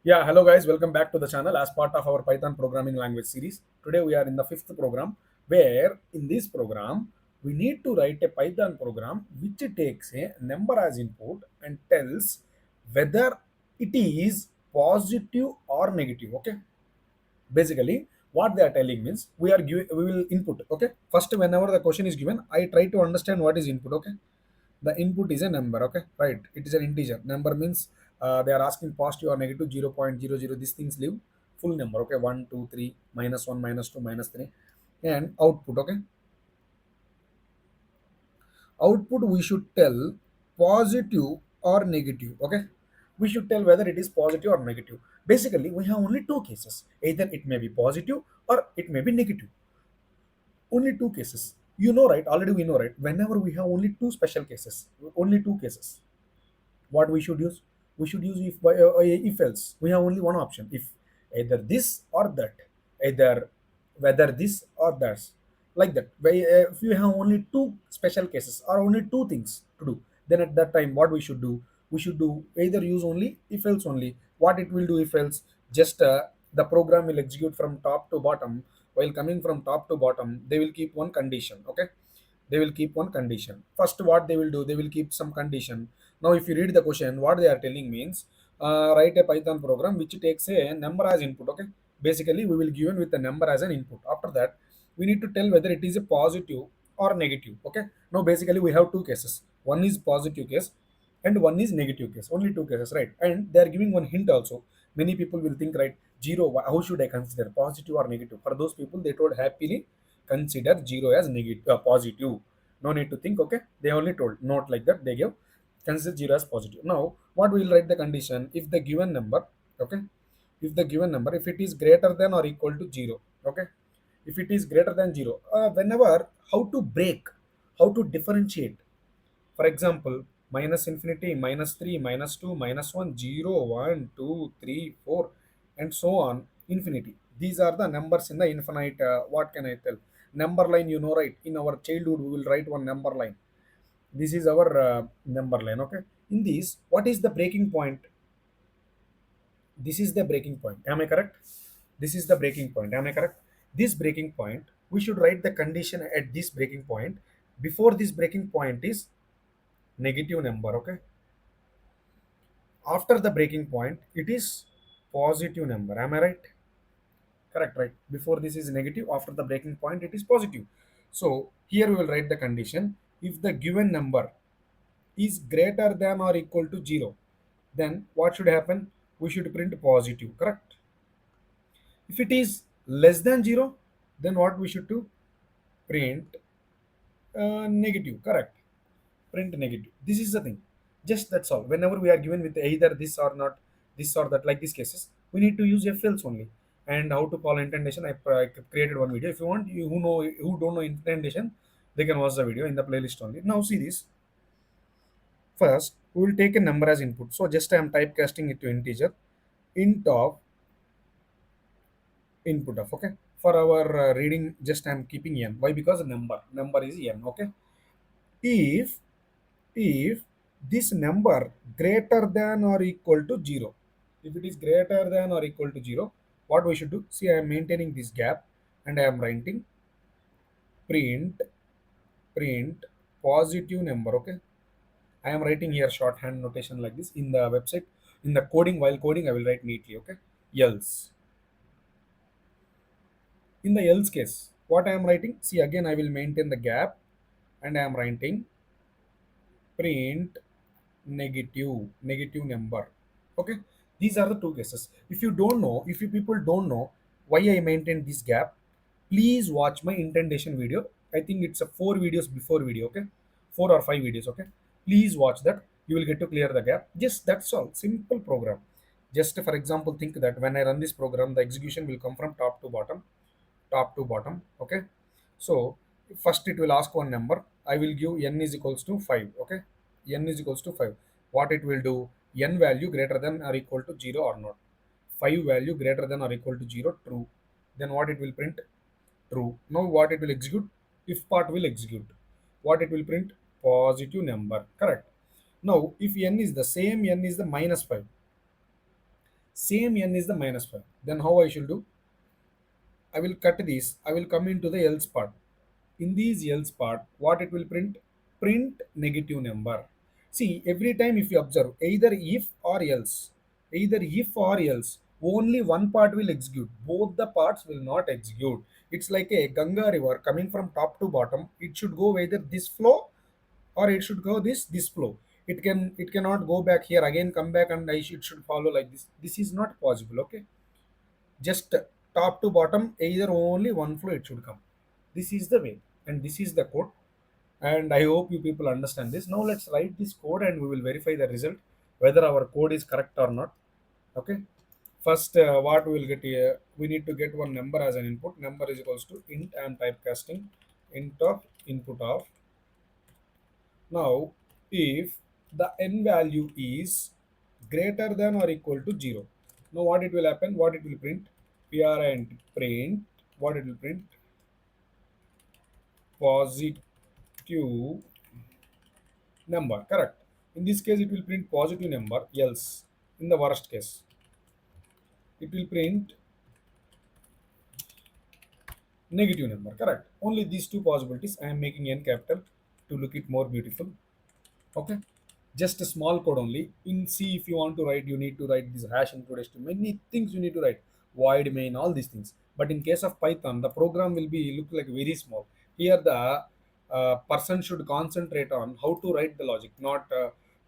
Yeah, hello guys, welcome back to the channel as part of our Python programming language series. Today we are in the fifth program where in this program we need to write a Python program which takes a number as input and tells whether it is positive or negative. Okay, basically what they are telling means we will input. Okay, first whenever the question is given, I try to understand what is input. Okay, the input is a number. Okay, right, it is an integer. Number means they are asking positive or negative 0.00. These things leave full number. Okay, 1 2 3 minus 1 minus 2 minus 3 and output. Okay, output we should tell positive or negative. Okay, we should tell whether it is positive or negative. Basically we have only two cases, either it may be positive or it may be negative. Only two cases, you know, right? Already we know, right? Whenever we have only two special cases, only two cases, what we should use, we should use if else. We have only one option, if either this or that, either whether this or that, like that. If you have only two special cases or only two things to do, then at that time what we should do, we should do either use only if else only. What it will do if else, just the program will execute from top to bottom. While coming from top to bottom, they will keep one condition. Okay, they will keep one condition. First what they will do, they will keep some condition. Now if you read the question, what they are telling means, write a Python program which takes a number as input. Okay, basically we will given with the number as an input. After that we need to tell whether it is a positive or negative. Okay, now basically we have two cases, one is positive case and one is negative case. Only two cases, right? And they are giving one hint also. Many people will think, right, zero, how should I consider, positive or negative? For those people, they told happily consider zero as negative, positive. No need to think. Okay, they only told, not like that, they gave consider zero as positive. Now what we will write the condition, if the given number, okay, if the given number, if it is greater than or equal to zero. Okay, if it is greater than zero, whenever, how to break, how to differentiate. For example, minus infinity, minus 3, minus 2, minus 1, 0, 1, 2, 3, 4, and so on, infinity. These are the numbers in the infinite. What can I tell? Number line, you know, right? In our childhood, we will write one number line. This is our number line. Okay. In this, what is the breaking point? This is the breaking point. Am I correct? This is the breaking point. Am I correct? This breaking point, we should write the condition at this breaking point. Before this breaking point is negative number. Okay, after the breaking point it is positive number. Am I right? Correct, right? Before this is negative, after the breaking point it is positive. So here we will write the condition, if the given number is greater than or equal to 0, then what should happen, we should print positive. Correct? If it is less than 0, then what we should do, print negative. Correct, print negative. This is the thing, just that's all. Whenever we are given with either this or not, this or that, like these cases, we need to use if else only. And how to call indentation, I created one video. If you want, you who don't know indentation, they can watch the video in the playlist only. Now see this. First we will take a number as input, so just I am typecasting it to integer. Int of input of, okay, for our reading, just I am keeping n. Why? Because number is n. Okay, if if this number greater than or equal to 0, if it is greater than or equal to 0, what we should do, see, I am maintaining this gap and I am writing print print positive number. Okay, I am writing here shorthand notation like this. In the website, in the coding, while coding I will write neatly. Okay, else, in the else case, what I am writing, see, again I will maintain the gap and I am writing print negative number. Okay, these are the two cases. If you don't know, if you people don't know why I maintained this gap, please watch my indentation video. I think it's a four videos before video. Okay, four or five videos. Okay, please watch that, you will get to clear the gap. Just that's all, simple program. Just for example, think that when I run this program, the execution will come from top to bottom, top to bottom. Okay, so first it will ask one number. I will give n is equals to 5. Okay, n is equals to 5. What it will do, n value greater than or equal to 0 or not. 5 value greater than or equal to 0, true. Then what it will print, true. Now what it will execute, if part will execute. What it will print, positive number. Correct. Now if n is the same, n is the minus 5. Same n is the minus 5. Then how I should do? I will cut this. I will come into the else part. In these else part, what it will print? Print negative number. See, every time if you observe, either if or else, only one part will execute. Both the parts will not execute. It's like a Ganga river coming from top to bottom. It should go either this flow or it should go this flow. It cannot go back here again, come back, and it should follow like this. This is not possible. Okay, just top to bottom either only one flow it should come. This is the way, and this is the code, and I hope you people understand this. Now let's write this code and we will verify the result whether our code is correct or not. Okay, first what we will get here, we need to get one number as an input. Number is equals to int. I am typecasting int of input of. Now if the n value is greater than or equal to 0, now what it will happen, what it will print, and print, what it will print, positive number. Correct. In this case it will print positive number, else in the worst case it will print negative number. Correct. Only these two possibilities. I am making n capital to look it more beautiful. Okay, just a small code only. In C, if you want to write, you need to write this hash include string, many things you need to write, void main, all these things. But in case of Python, the program will be look like very small. Here the person should concentrate on how to write the logic, not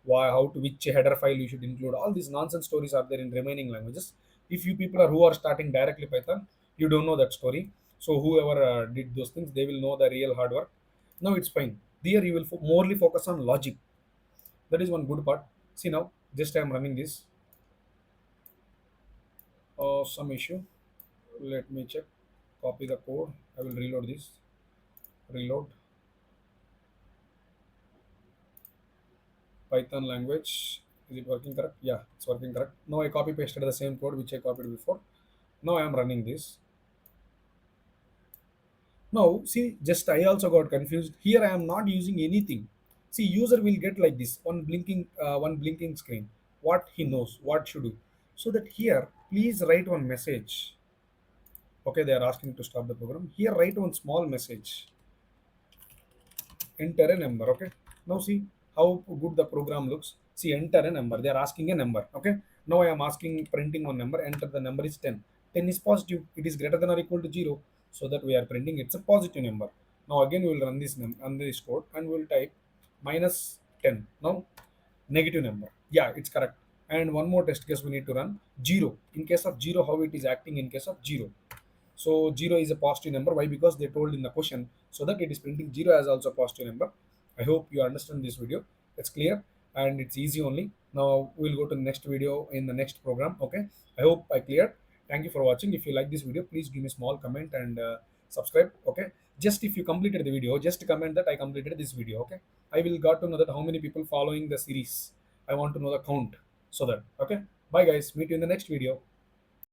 how to which header file you should include. All these nonsense stories are there in remaining languages. If you people are who are starting directly Python, you don't know that story. So whoever did those things, they will know the real hard work. Now it's fine. There you will morely focus on logic. That is one good part. See now, just I am running this. Some issue. Let me check. Copy the code. I will reload this. Reload. Python language. Is it working correct? Yeah, it's working correct. Now I copy pasted the same code which I copied before. Now I am running this. Now see, just I also got confused. Here I am not using anything. See, user will get like this one blinking screen. What he knows, what should do. So that here, please write one message. Okay, they are asking to stop the program. Here, write one small message. Enter a number. Okay. Now see how good the program looks. See, enter a number. They are asking a number. Okay. Now I am asking printing one number. Enter the number is 10. 10 is positive. It is greater than or equal to 0. So that we are printing it's a positive number. Now again we will run run this code and we will type minus 10. Now negative number. Yeah, it's correct. And one more test case we need to run 0. In case of 0, how it is acting in case of 0. So 0 is a positive number. Why? Because they told in the question, so that it is printing 0 as also a positive number. I hope you understand this video. It's clear and it's easy only. Now we'll go to the next video in the next program. Okay. I hope I cleared. Thank you for watching. If you like this video, please give me a small comment and subscribe. Okay. Just if you completed the video, just comment that I completed this video. Okay. I will got to know that how many people following the series. I want to know the count. So that okay. Bye guys. Meet you in the next video.